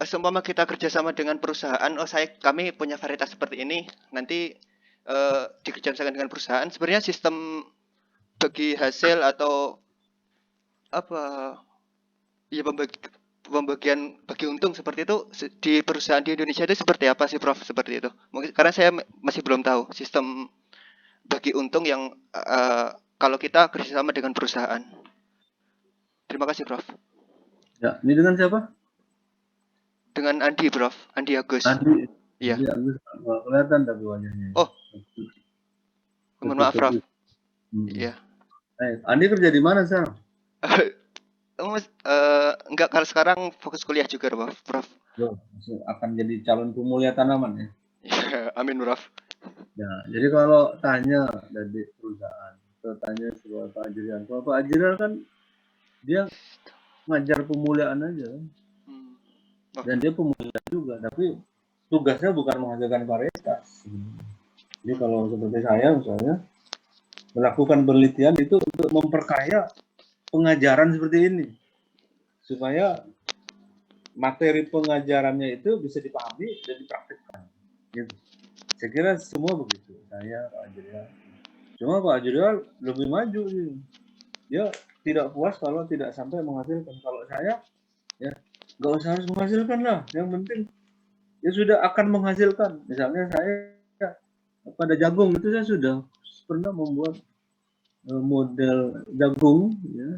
seumpama kita kerjasama dengan perusahaan, kami punya varietas seperti ini, nanti dikerjasamakan dengan perusahaan. Sebenarnya sistem bagi hasil atau apa ya pembagian bagi untung seperti itu di perusahaan di Indonesia itu seperti apa sih, Prof? Seperti itu. Mungkin karena saya masih belum tahu sistem bagi untung yang kalau kita kerjasama dengan perusahaan. Terima kasih, Prof. Ya, ini dengan siapa? Dengan Andi, Prof. Andi Agus. Andi. Iya. Andi Agus, nggak kelihatan tapi wajahnya. Oh. Mohon maaf, Prof. Iya. Andi kerja di mana sekarang? Enggak, kalau sekarang fokus kuliah juga, Prof. Akan jadi calon pemulia tanaman ya? Amin, Prof. Ya, jadi kalau tanya dari perusahaan, tanya soal Pak Hajrial. Kalau Pak Hajrial kan dia ngajar pemuliaan aja kan. Dan dia pemulia juga, tapi tugasnya bukan menghasilkan varietas. Jadi kalau seperti saya misalnya melakukan penelitian itu untuk memperkaya pengajaran seperti ini supaya materi pengajarannya itu bisa dipahami dan dipraktikkan. Gitu. Saya kira semua begitu. Saya Pak Hajrial. Cuma Pak Hajrial lebih maju sih. Dia tidak puas kalau tidak sampai menghasilkan. Kalau saya ya nggak usah harus menghasilkan lah. Yang penting ya sudah akan menghasilkan. Misalnya saya pada jagung itu saya sudah pernah membuat model jagung ya,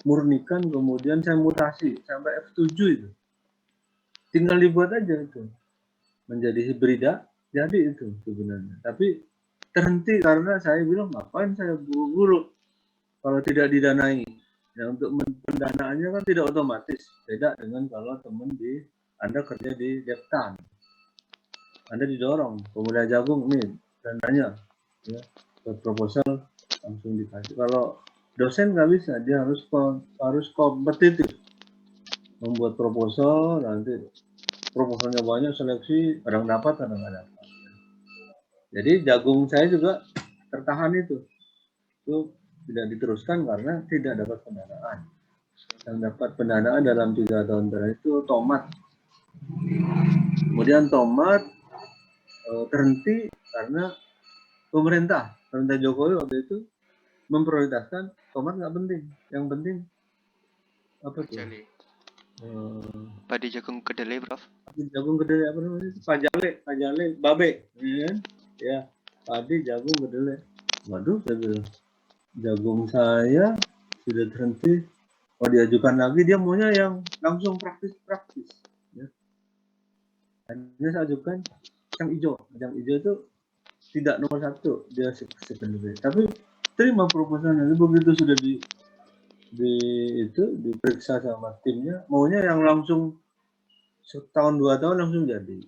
dimurnikan, kemudian saya mutasi sampai F7 itu. Tinggal dibuat aja itu. Menjadi hibrida, jadi itu sebenarnya. Tapi terhenti karena saya bilang ngapain saya buru-buru kalau tidak didanai. Ya, untuk pendanaannya kan tidak otomatis. Beda dengan kalau teman Anda kerja di Deptan. Anda didorong, pemuda jagung nih dananya, ya, proposal langsung dikasih. Kalau dosen nggak bisa, dia harus kompetitif, membuat proposal, nanti proposalnya banyak, seleksi, kadang dapat, kadang nggak dapat. Jadi jagung saya juga tertahan itu tidak diteruskan karena tidak dapat pendanaan. Yang dapat pendanaan dalam 3 tahun terakhir itu tomat. Kemudian tomat terhenti karena pemerintah Jokowi waktu itu memprioritaskan tomat nggak penting, yang penting apa tuh? Padi jagung kedelai, Prof. Padi jagung kedelai apa namanya? Pajale, babe, ya, padi jagung kedelai. Waduh, saya bilang jagung saya sudah terhenti, diajukan lagi, dia maunya yang langsung praktis. Ya. Hanya saya ajukan kacang hijau itu tidak nomor 1, dia secondary. Tapi terima proposalnya, begitu sudah diperiksa sama timnya, maunya yang langsung setahun 2 tahun langsung jadi.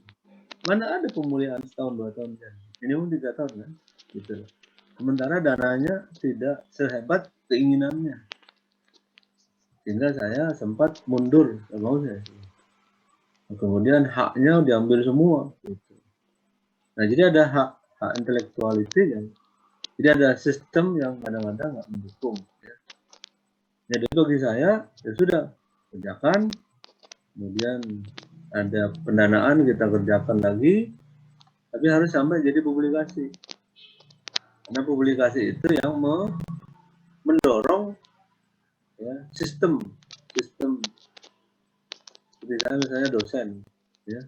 Mana ada pemuliaan setahun 2 tahun jadi? Minimum 3 tahun kan, gitu. Sementara dananya tidak sehebat keinginannya. sehingga saya sempat mundur, nggak mau saya. Kemudian haknya diambil semua. Gitu. Nah, jadi ada hak intelektuality yang, jadi ada sistem yang kadang-kadang nggak mendukung. Ya. Jadi bagi saya ya sudah kerjakan, kemudian ada pendanaan kita kerjakan lagi, tapi harus sampai jadi publikasi. Karena publikasi itu yang mendorong ya, sistem seperti saya misalnya dosen, ya.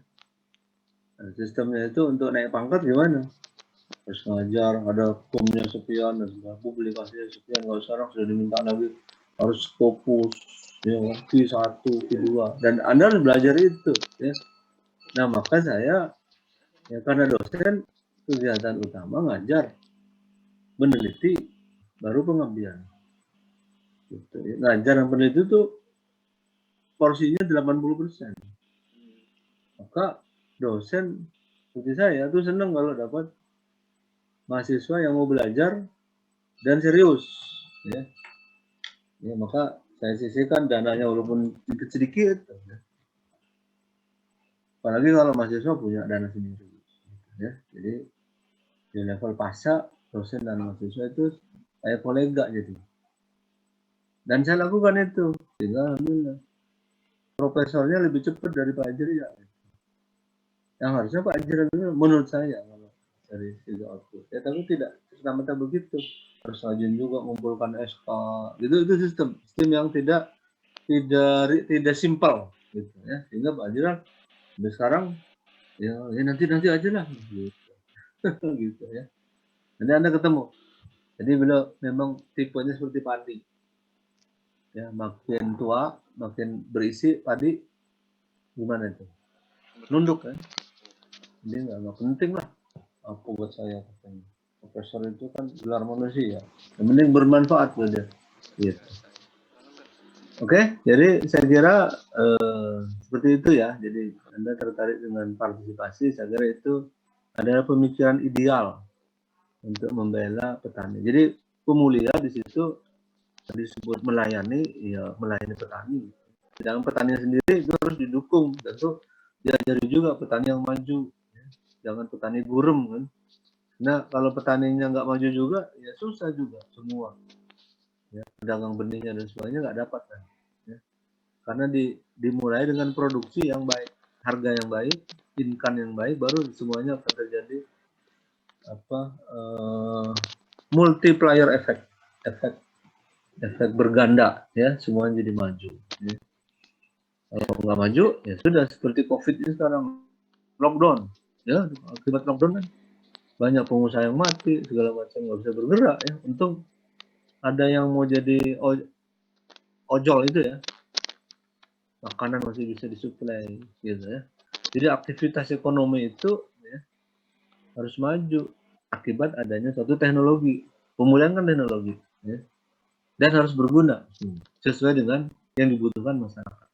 Nah, sistemnya itu untuk naik pangkat gimana? Harus ngajar, ada kumnya sekian, dan publikasinya sekian, nggak usah sudah diminta lagi harus fokus, ya, Q1, Q2, dan Anda harus belajar itu, ya. Nah, maka saya, ya karena dosen, kegiatan utama ngajar, meneliti, baru pengabdian. Gitu, ya. Ngajar dan peneliti itu porsinya 80%. Maka dosen seperti saya tuh senang kalau dapat mahasiswa yang mau belajar dan serius, ya. Ya, maka saya sisihkan dananya walaupun sedikit-sedikit, ya. Apalagi kalau mahasiswa punya dana sendiri, ya. Jadi di level pasca dosen dan mahasiswa itu kayak kolega jadi. Dan saya lakukan itu, sehingga alhamdulillah profesornya lebih cepat dari Pak Ajri, ya. Yang harusnya Pak Ajri menurut saya kalau dari segi output, ya, tapi tidak serta-merta begitu. Harus rajin juga mengumpulkan SK, itu sistem yang tidak simpel, gitu, ya. Sehingga Pak Ajri sekarang ya nanti aja lah, gitu. Gitu, ya. Nanti Anda ketemu. Jadi beliau memang tipenya seperti padi. Ya, makin tua, makin berisi padi, gimana itu? Nunduk, kan? Jadi nggak penting lah. Apa buat saya katanya. Profesor itu kan gelar manusia. Yang penting bermanfaat buat dia. Gitu. Oke, jadi saya kira seperti itu ya. Jadi Anda tertarik dengan partisipasi, saya kira itu adalah pemikiran ideal untuk membela petani. Jadi pemulia di situ disebut melayani, ya melayani petani. Sedangkan petani sendiri itu harus didukung, tentu diajari juga petani yang maju, ya. Jangan petani burem, kan. Nah, kalau petaninya nggak maju juga, ya susah juga semua. Ya, pedagang benihnya dan sebagainya nggak dapat, kan. Ya. Karena dimulai dengan produksi yang baik, harga yang baik, income yang baik, baru semuanya akan terjadi multiplier effect berganda, ya, semuanya jadi maju. Ya. Kalau nggak maju, ya sudah seperti COVID ini sekarang, lockdown, ya, akibat lockdown kan banyak pengusaha yang mati, segala macam, nggak bisa bergerak, ya. Untung ada yang mau jadi ojol itu, ya, makanan masih bisa disuplai, gitu, ya. Jadi aktivitas ekonomi itu, ya, harus maju akibat adanya suatu teknologi, pemulihan kan teknologi, ya. Dan harus berguna sesuai dengan yang dibutuhkan masyarakat,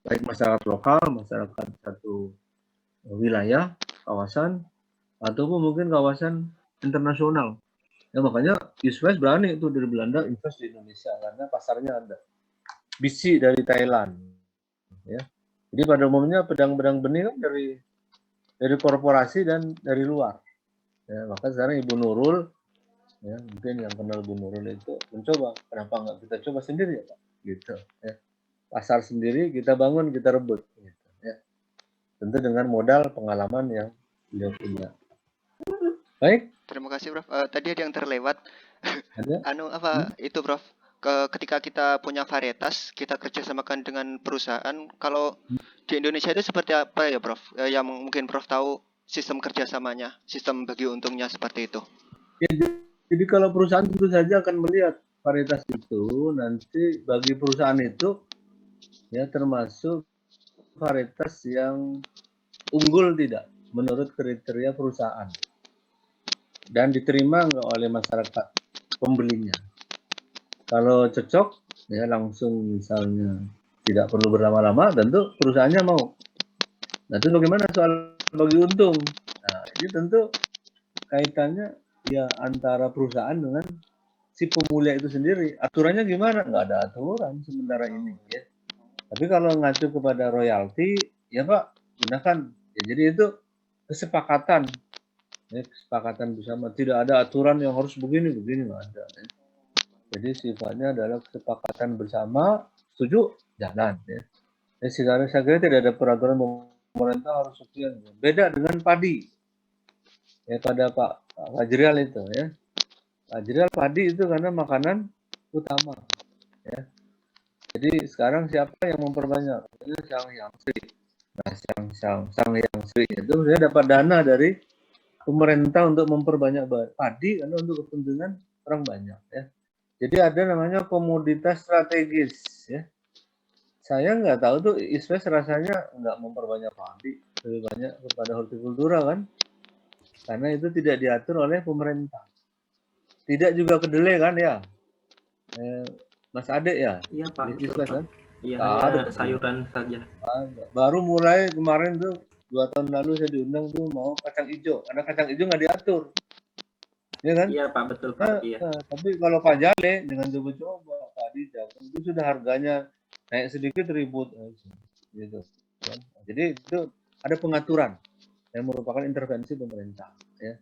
baik masyarakat lokal, masyarakat satu wilayah, kawasan, ataupun mungkin kawasan internasional. Ya, makanya East West berani itu dari Belanda invest di Indonesia karena pasarnya ada. Bisi dari Thailand, ya. Jadi pada umumnya pedang-pedang benih kan dari korporasi dan dari luar. Ya, maka sekarang Ibu Nurul, ya, mungkin yang kenal Bu Nurul itu mencoba, kenapa nggak kita coba sendiri, ya Pak, gitu, ya. Pasar sendiri kita bangun, kita rebut, gitu, ya. Tentu dengan modal pengalaman yang beliau punya. Baik. Terima kasih, Prof. Tadi ada yang terlewat. Ada? Itu, Prof. Ketika kita punya varietas, kita kerjasamakan dengan perusahaan. Kalau di Indonesia itu seperti apa ya, Prof? Yang mungkin Prof tahu sistem kerjasamanya, sistem bagi untungnya seperti itu. Ya, jadi kalau perusahaan tentu saja akan melihat varietas itu, nanti bagi perusahaan itu, ya, termasuk varietas yang unggul tidak menurut kriteria perusahaan dan diterima nggak oleh masyarakat pembelinya. Kalau cocok, ya langsung misalnya tidak perlu berlama-lama, tentu perusahaannya mau. Nah, itu bagaimana soal bagi untung? Nah, ini tentu kaitannya ya antara perusahaan dengan si pemulia itu sendiri. Aturannya gimana? Nggak ada aturan sementara ini. Ya. Tapi kalau ngacu kepada royalti, ya Pak, gunakan. Ya, jadi itu kesepakatan. Ya, kesepakatan bersama. Tidak ada aturan yang harus begini nggak ada. Ya. Jadi sifatnya adalah kesepakatan bersama, setuju, jalan. Ya. Ya, saya kira tidak ada peraturan pemerintah harus sekian. Beda dengan padi. Ya, pada Pak Fajrial itu ya. Fajrial padi itu karena makanan utama. Ya. Jadi sekarang siapa yang memperbanyak? Itu Sang Hyang Sri. Nah, Sang Hyang Sri itu saya dapat dana dari pemerintah untuk memperbanyak padi karena untuk kepentingan orang banyak. Ya. Jadi ada namanya komoditas strategis. Ya. Saya nggak tahu tuh ISWES rasanya nggak memperbanyak padi, lebih banyak kepada hortikultura kan, karena itu tidak diatur oleh pemerintah. Tidak juga kedelai kan ya, Mas Ade ya? Iya Pak. ISWES kan? Iya, hanya sayuran saja. Baru mulai kemarin tuh 2 tahun lalu saya diundang tuh mau kacang hijau, karena kacang hijau nggak diatur, ya kan? Iya Pak, betul Pak. Iya. Tapi kalau pajale dengan coba-coba tadi jagung itu sudah harganya naik sedikit ribut gitu kan. Jadi itu ada pengaturan yang merupakan intervensi pemerintah ya.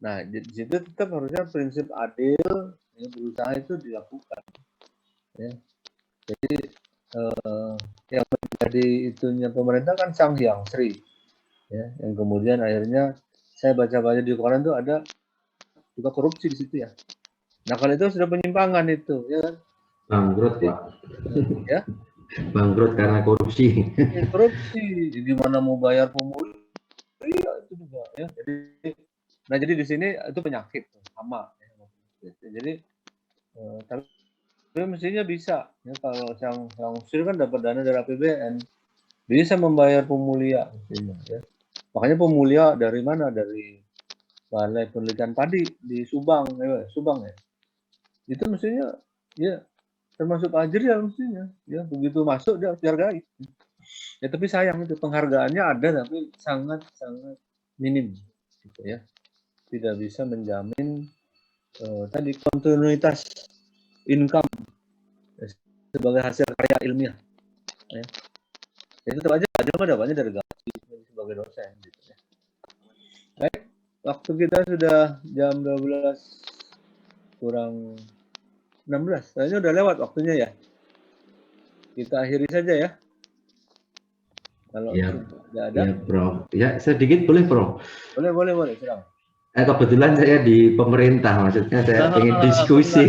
Nah di situ tetap harusnya prinsip adil yang berusaha itu dilakukan ya. Jadi yang menjadi itunya pemerintah kan Sang Hyang Sri ya, yang kemudian akhirnya saya baca-baca di koran itu ada juga korupsi di situ ya. Nah kalau itu sudah penyimpangan itu ya kan. Bangkrut Pak. Ya. Bangkrut karena korupsi. Korupsi, gimana mau bayar pemulihan? Iya itu juga ya. Jadi di sini itu penyakit sama. Ya. Jadi tapi mestinya bisa ya, kalau Sang Sri kan dapat dana dari APBN bisa membayar pemulia mestinya ya. Makanya pemulia dari mana? Dari Balai Penelitian Padi di Subang ya. Itu mestinya ya termasuk Fajrial mestinya ya, begitu masuk dia dihargai ya. Tapi sayang itu penghargaannya ada tapi sangat minim gitu ya, tidak bisa menjamin tadi kontinuitas income ya, sebagai hasil karya ilmiah ya. Itu tetap aja dapatnya dari gaji sebagai dosen gitu ya. Baik, waktu kita sudah jam 12 kurang 16, kayaknya udah lewat waktunya ya. Kita akhiri saja ya. Kalau tidak ada. Ya, Prof. Ya, sedikit boleh, Prof. Boleh, silakan. Kebetulan saya di pemerintah, maksudnya saya ingin diskusi.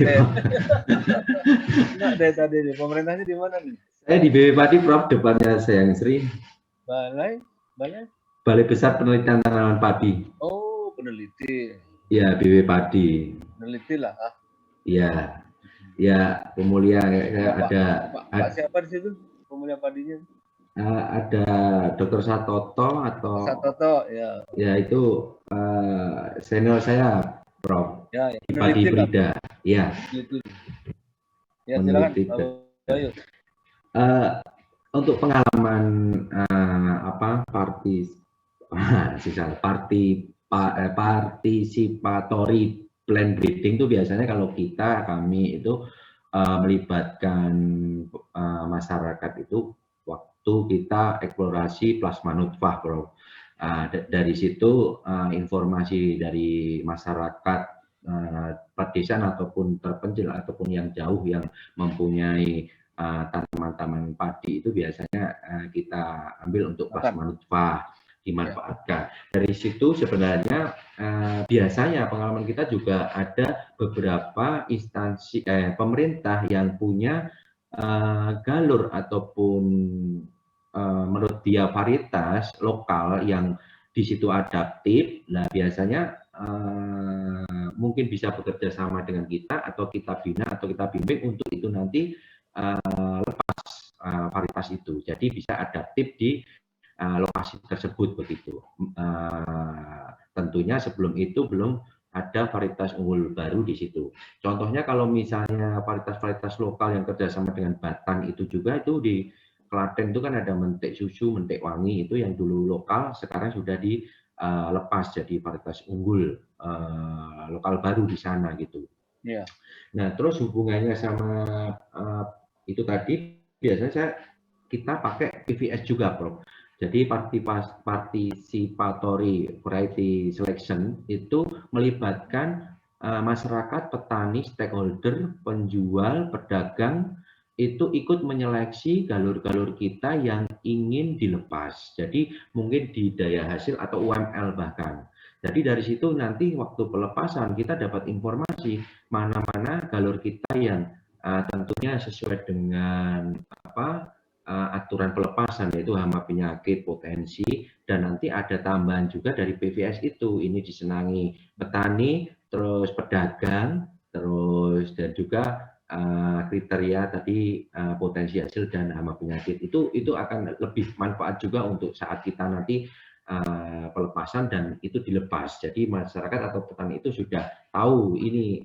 Enggak dari tadi nih, pemerintahnya di mana nih? Saya di BW Padi, Prof, depannya Sang Sri. Balai Besar Penelitian Tanaman Padi. Oh, peneliti. Ya, BW Padi. Peneliti lah. Iya. Ya, pemulia ada Pak siapa di situ pemulia padinya? Ada Dr. Satoto atau Satoto ya. Ya itu senior saya, Prof. Ya, di Padi Brida. Ya. Ya, silakan. Ayo. Untuk pengalaman participatory plant breeding itu biasanya kalau kami itu melibatkan masyarakat itu waktu kita eksplorasi plasma nutfah, Bro. Dari situ informasi dari masyarakat pedesaan ataupun terpencil ataupun yang jauh yang mempunyai tanaman-tanaman padi itu biasanya kita ambil untuk plasma nutfah dimanfaatkan. Dari situ sebenarnya biasanya pengalaman kita juga ada beberapa instansi pemerintah yang punya galur ataupun menurut dia varietas lokal yang di situ adaptif. Nah biasanya mungkin bisa bekerja sama dengan kita atau kita bina atau kita bimbing untuk itu nanti lepas varietas itu. Jadi bisa adaptif di lokasi tersebut begitu. Tentunya sebelum itu belum ada varietas unggul baru di situ. Contohnya kalau misalnya varietas-varietas lokal yang kerjasama dengan Batan itu juga itu di Klaten itu kan ada mentik susu, mentik wangi itu yang dulu lokal sekarang sudah dilepas jadi varietas unggul lokal baru di sana gitu. Iya. Nah, terus hubungannya sama itu tadi biasanya kita pakai PVS juga, Prof. Jadi participatory variety selection itu melibatkan masyarakat, petani, stakeholder, penjual, pedagang itu ikut menyeleksi galur-galur kita yang ingin dilepas. Jadi mungkin di daya hasil atau UML bahkan. Jadi dari situ nanti waktu pelepasan kita dapat informasi mana-mana galur kita yang tentunya sesuai dengan aturan pelepasan, yaitu hama penyakit, potensi, dan nanti ada tambahan juga dari PVS itu. Ini disenangi petani, terus pedagang, terus dan juga kriteria tadi potensi hasil dan hama penyakit. Itu akan lebih manfaat juga untuk saat kita nanti pelepasan dan itu dilepas. Jadi masyarakat atau petani itu sudah tahu ini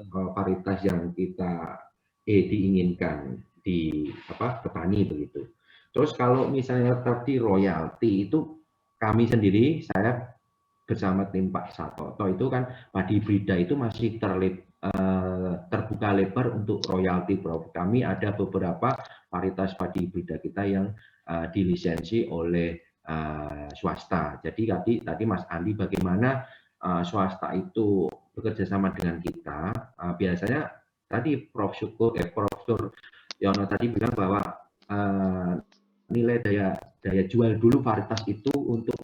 varietas yang kita diinginkan di petani begitu. Terus kalau misalnya tadi royalti itu kami sendiri, saya bersama tim Pak Satoto itu kan padi hibrida itu masih terbuka lebar untuk royalti, Prof. Kami ada beberapa varietas padi hibrida kita yang dilisensi oleh swasta. Jadi tadi Mas Andi bagaimana swasta itu bekerja sama dengan kita. Biasanya tadi Prof. Sur Yono tadi bilang bahwa nilai daya jual dulu varietas itu untuk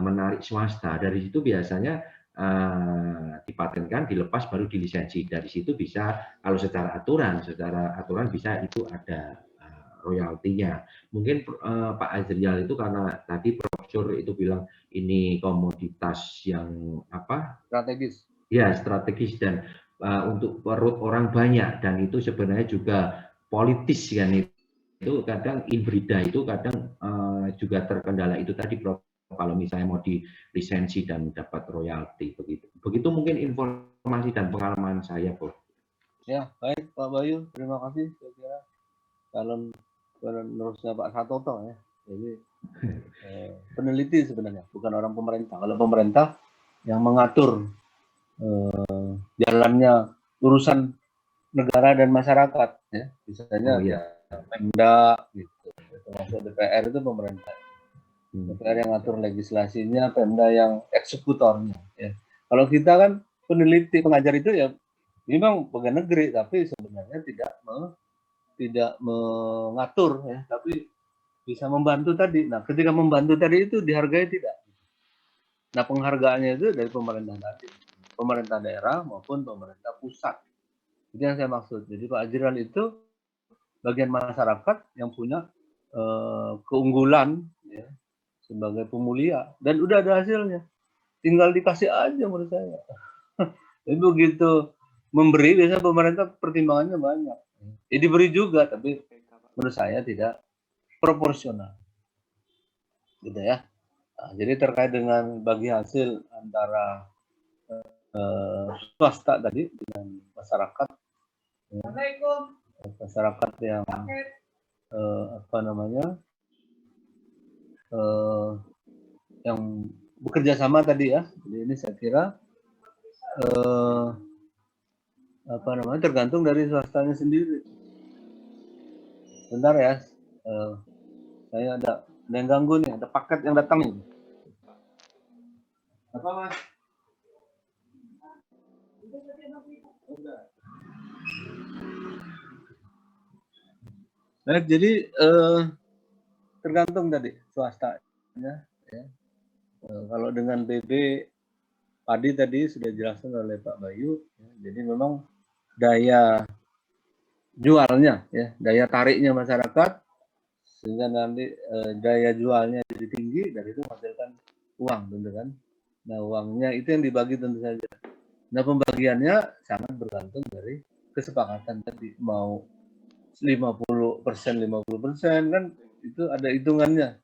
menarik swasta. Dari situ biasanya dipatenkan, dilepas, baru dilisensi. Dari situ bisa, kalau secara aturan bisa itu ada royaltinya. Mungkin Pak Azrial itu karena tadi Profesor itu bilang ini komoditas yang strategis. Ya, strategis dan untuk perut orang banyak, dan itu sebenarnya juga politis kan, itu kadang hibrida itu kadang juga terkendala itu tadi, Prof. Kalau misalnya mau dilisensi dan dapat royalti begitu mungkin informasi dan pengalaman saya, Prof. Ya, baik Pak Bayu, terima kasih. Saya kira kalau penerusnya Pak Satoto ya, jadi peneliti sebenarnya, bukan orang pemerintah. Kalau pemerintah yang mengatur jalannya urusan negara dan masyarakat, ya, misalnya Pemda, gitu, termasuk DPR itu pemerintah. DPR yang ngatur legislasinya, Pemda yang eksekutornya. Ya. Kalau kita kan peneliti, pengajar itu ya memang pegawai negeri, tapi sebenarnya tidak mengatur, ya, tapi bisa membantu tadi. Nah, ketika membantu tadi itu dihargai tidak? Nah, penghargaannya itu dari pemerintah tadi, pemerintah daerah maupun pemerintah pusat. Itu yang saya maksud. Jadi Pak Azrial itu bagian masyarakat yang punya keunggulan, ya, sebagai pemulia, dan udah ada hasilnya. Tinggal dikasih aja menurut saya. Jadi begitu memberi, biasanya pemerintah pertimbangannya banyak. Ya, diberi juga, tapi menurut saya tidak proporsional. Gitu ya. Nah, jadi terkait dengan bagi hasil antara swasta tadi dengan masyarakat, ya, masyarakat yang yang bekerja sama tadi ya. Jadi ini saya kira tergantung dari swastanya sendiri. Bentar ya, saya ada yang ganggu nih, ada paket yang datang nih. Apa Mas? Baik, jadi tergantung tadi swastanya. Ya. Kalau dengan BB padi tadi sudah dijelaskan oleh Pak Bayu, ya, jadi memang daya jualnya, ya, daya tariknya masyarakat, sehingga nanti daya jualnya jadi tinggi, dari itu menghasilkan uang, tentu kan. Nah, uangnya itu yang dibagi tentu saja. Nah, pembagiannya sangat bergantung dari kesepakatan tadi, mau 50%, 50% kan itu ada hitungannya,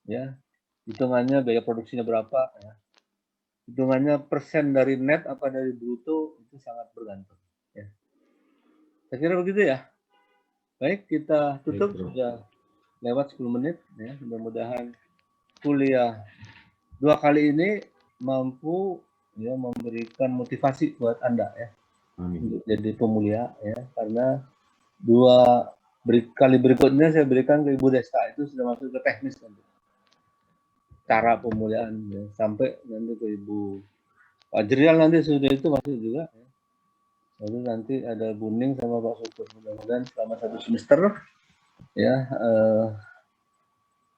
ya, hitungannya biaya produksinya berapa, ya. Hitungannya persen dari net apa dari bruto itu sangat bergantung, ya. Saya kira begitu ya. Baik, kita tutup. Sudah lewat 10 menit, ya. Mudah-mudahan kuliah 2 kali ini mampu ya memberikan motivasi buat Anda ya untuk jadi pemulia ya, karena kali berikutnya saya berikan ke Ibu Desta, itu sudah masuk ke teknis nanti. Cara pemuliaan ya, sampai nanti ke Ibu Pak Jerial nanti sudah itu masuk juga ya. Lalu nanti ada Buning sama Pak Syukur. Mudah-mudahan selama 1 semester ya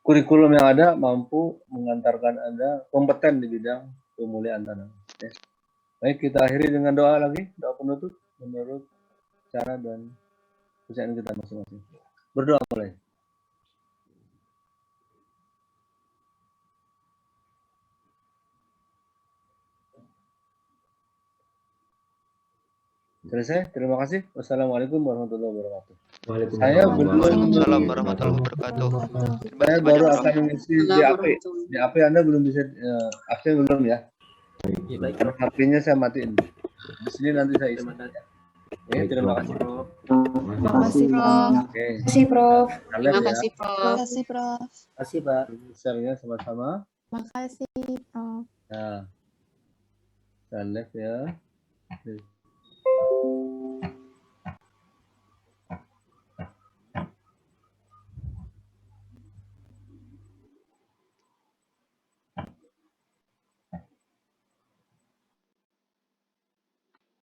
kurikulum yang ada mampu mengantarkan Anda kompeten di bidang pemuliaan tanah. Ya. Baik, kita akhiri dengan doa lagi, doa penutup menurut cara dan kepercayaan kita masing-masing. Berdoa mulai. Selesai. Terima kasih. Wassalamualaikum warahmatullahi wabarakatuh. Saya belum. Waalaikumsalam warahmatullahi wabarakatuh. Terima Saya kasih baru banyak, akan Prof. mengisi DAP. DAP Anda belum bisa absen belum ya? Baik, Karena HP-nya saya matiin. Di sini nanti saya isi. terima kasih. Oke, terima kasih. Prof. Terima kasih, Prof. Oke. Terima kasih, Prof. Terima Terima kasih, Prof. Terima kasih, Prof. kasih, Pak. Share-nya sama-sama. Terima kasih, Prof. Nah, saya live ya.